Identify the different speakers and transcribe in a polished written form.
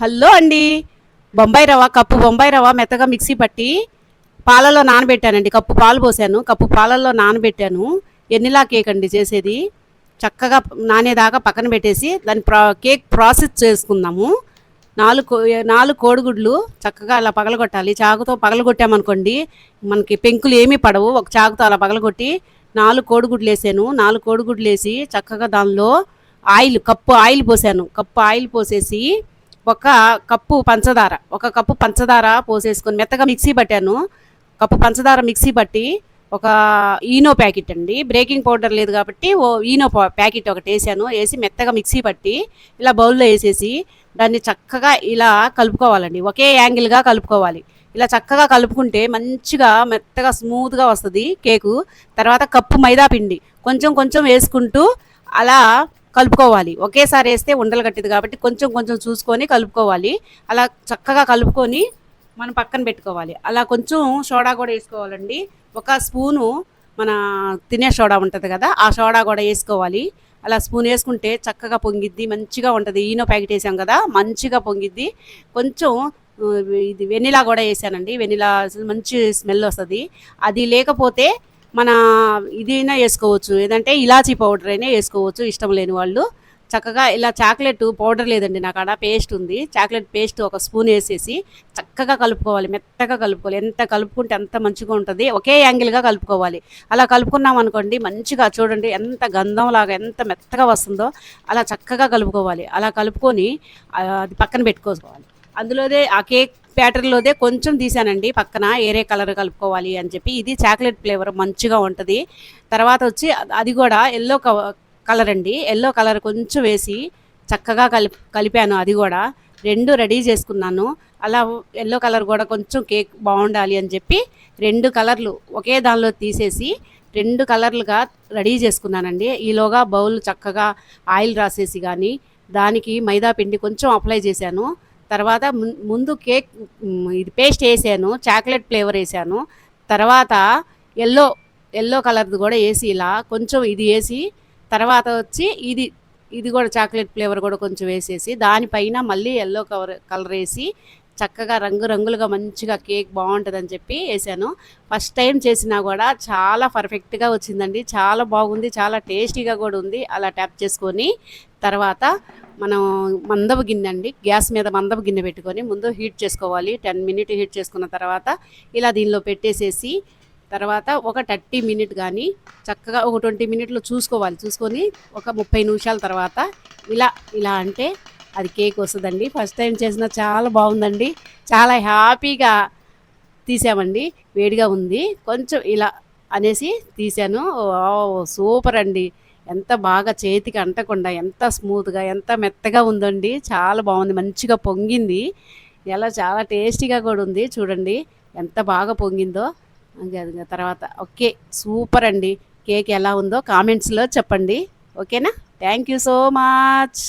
Speaker 1: Hello అండి. బొంబాయి రవ్వ cup Bombay రవ్వ మెత్తగా మిక్సీ పట్టి పాలలో నానబెట్టానండి. కప్పు పాలు పోసాను, కప్పు పాలల్లో నానబెట్టాను. ఎన్నిలా కేక్ అండి చేసేది. చక్కగా నానేదాకా పక్కన పెట్టేసి దాని కేక్ ప్రాసెస్ చేసుకుందాము. నాలుగు కోడిగుడ్లు చక్కగా అలా పగలగొట్టాలి. చాకుతో పగలగొట్టామనుకోండి మనకి పెంకులు ఏమీ పడవు. ఒక చాకుతో అలా పగలగొట్టి 4 కోడిగుడ్లు వేసాను. 4 కోడిగుడ్లు వేసి చక్కగా దానిలో కప్పు ఆయిల్ పోసాను. కప్పు ఆయిల్ పోసేసి ఒక కప్పు పంచదార పోసేసుకొని మెత్తగా మిక్సీ పట్టాను. కప్పు పంచదార మిక్సీ పట్టి ఒక ఈనో ప్యాకెట్ అండి, బ్రేకింగ్ పౌడర్ లేదు కాబట్టి ఈనో ప్యాకెట్ ఒకటి వేసాను. వేసి మెత్తగా మిక్సీ పట్టి ఇలా బౌల్లో వేసేసి దాన్ని చక్కగా ఇలా కలుపుకోవాలండి. ఒకే యాంగిల్గా కలుపుకోవాలి. ఇలా చక్కగా కలుపుకుంటే మంచిగా మెత్తగా స్మూత్గా వస్తుంది కేకు. తర్వాత కప్పు మైదా పిండి కొంచెం కొంచెం వేసుకుంటూ అలా కలుపుకోవాలి. ఒకేసారి వేస్తే ఉండలు కట్టింది కాబట్టి కొంచెం కొంచెం చూసుకొని కలుపుకోవాలి. అలా చక్కగా కలుపుకొని మనం పక్కన పెట్టుకోవాలి. అలా కొంచెం సోడా కూడా వేసుకోవాలండి. ఒక స్పూను మన తినే సోడా ఉంటుంది కదా, ఆ సోడా కూడా వేసుకోవాలి. అలా స్పూన్ వేసుకుంటే చక్కగా పొంగిద్ది, మంచిగా ఉంటుంది. ఈనో ప్యాకెట్ వేసాం కదా, మంచిగా పొంగిద్ది. కొంచెం ఇది వెనిలా కూడా వేసానండి. వెనిలా మంచి స్మెల్ వస్తుంది. అది లేకపోతే మన ఇదైనా వేసుకోవచ్చు, ఏదంటే ఇలాచీ పౌడర్ అయినా వేసుకోవచ్చు ఇష్టం లేని వాళ్ళు. చక్కగా ఇలా చాక్లెట్ పౌడర్ లేదండి నా కాడ, పేస్ట్ ఉంది. చాక్లెట్ పేస్ట్ ఒక స్పూన్ వేసేసి చక్కగా కలుపుకోవాలి. మెత్తగా కలుపుకోవాలి. ఎంత కలుపుకుంటే అంత మంచిగా ఉంటుంది. ఒకే యాంగిల్గా కలుపుకోవాలి. అలా కలుపుకున్నాం అనుకోండి మంచిగా చూడండి ఎంత గంధంలాగా ఎంత మెత్తగా వస్తుందో. అలా చక్కగా కలుపుకోవాలి. అలా కలుపుకొని అది పక్కన పెట్టుకోవాలి. అందులోదే ఆ కేక్ బ్యాటర్లోదే కొంచెం తీసానండి పక్కన, ఏరే కలర్ కలుపుకోవాలి అని చెప్పి. ఇది చాక్లెట్ ఫ్లేవర్ మంచిగా ఉంటుంది. తర్వాత వచ్చి అది కూడా ఎల్లో కలర్ అండి. ఎల్లో కలర్ కొంచెం వేసి చక్కగా కలిపాను. అది కూడా రెండు రెడీ చేసుకున్నాను. అలా ఎల్లో కలర్ కూడా కొంచెం కేక్ బాగుండాలి అని చెప్పి 2 కలర్లు ఒకే దానిలో తీసేసి 2 కలర్లుగా రెడీ చేసుకున్నానండి. ఈలోగా బౌల్ చక్కగా ఆయిల్ రాసేసి కానీ దానికి మైదా పిండి కొంచెం అప్లై చేశాను. తర్వాత ముందు కేక్ ఇది పేస్ట్ వేసాను, చాక్లెట్ ఫ్లేవర్ వేసాను. తర్వాత ఎల్లో ఎల్లో కలర్ది కూడా వేసి ఇలా కొంచెం ఇది వేసి తర్వాత వచ్చి ఇది కూడా చాక్లెట్ ఫ్లేవర్ కూడా కొంచెం వేసేసి దానిపైన మళ్ళీ ఎల్లో కలర్ వేసి చక్కగా రంగురంగులుగా మంచిగా కేక్ బాగుంటుందని చెప్పి వేసాను. ఫస్ట్ టైం చేసినా కూడా చాలా పర్ఫెక్ట్గా వచ్చిందండి. చాలా బాగుంది, చాలా టేస్టీగా కూడా ఉంది. అలా ట్యాప్ చేసుకొని తర్వాత మనం మందపు గిన్నె అండి, గ్యాస్ మీద మందపు గిన్నె పెట్టుకొని ముందు హీట్ చేసుకోవాలి. 10 మినిట్ హీట్ చేసుకున్న తర్వాత ఇలా దీనిలో పెట్టేసేసి తర్వాత ఒక 30 మినిట్ కానీ చక్కగా ఒక 20 మినిట్లు చూసుకోవాలి. చూసుకొని ఒక 30 నిమిషాల తర్వాత ఇలా ఇలా అంటే అది కేక్ వస్తుందండి. ఫస్ట్ టైం చేసిన చాలా బాగుందండి. చాలా హ్యాపీగా తీసామండి. వేడిగా ఉంది కొంచెం ఇలా అనేసి తీసాను. సూపర్ అండి. ఎంత బాగా చేతికి అంటకుండా ఎంత స్మూత్గా ఎంత మెత్తగా ఉందండి. చాలా బాగుంది, మంచిగా పొంగింది. ఎలా చాలా టేస్టీగా కూడా ఉంది. చూడండి ఎంత బాగా పొంగిందో. తర్వాత ఓకే, సూపర్ అండి. కేక్ ఎలా ఉందో కామెంట్స్లో చెప్పండి. ఓకేనా? Thank you so much.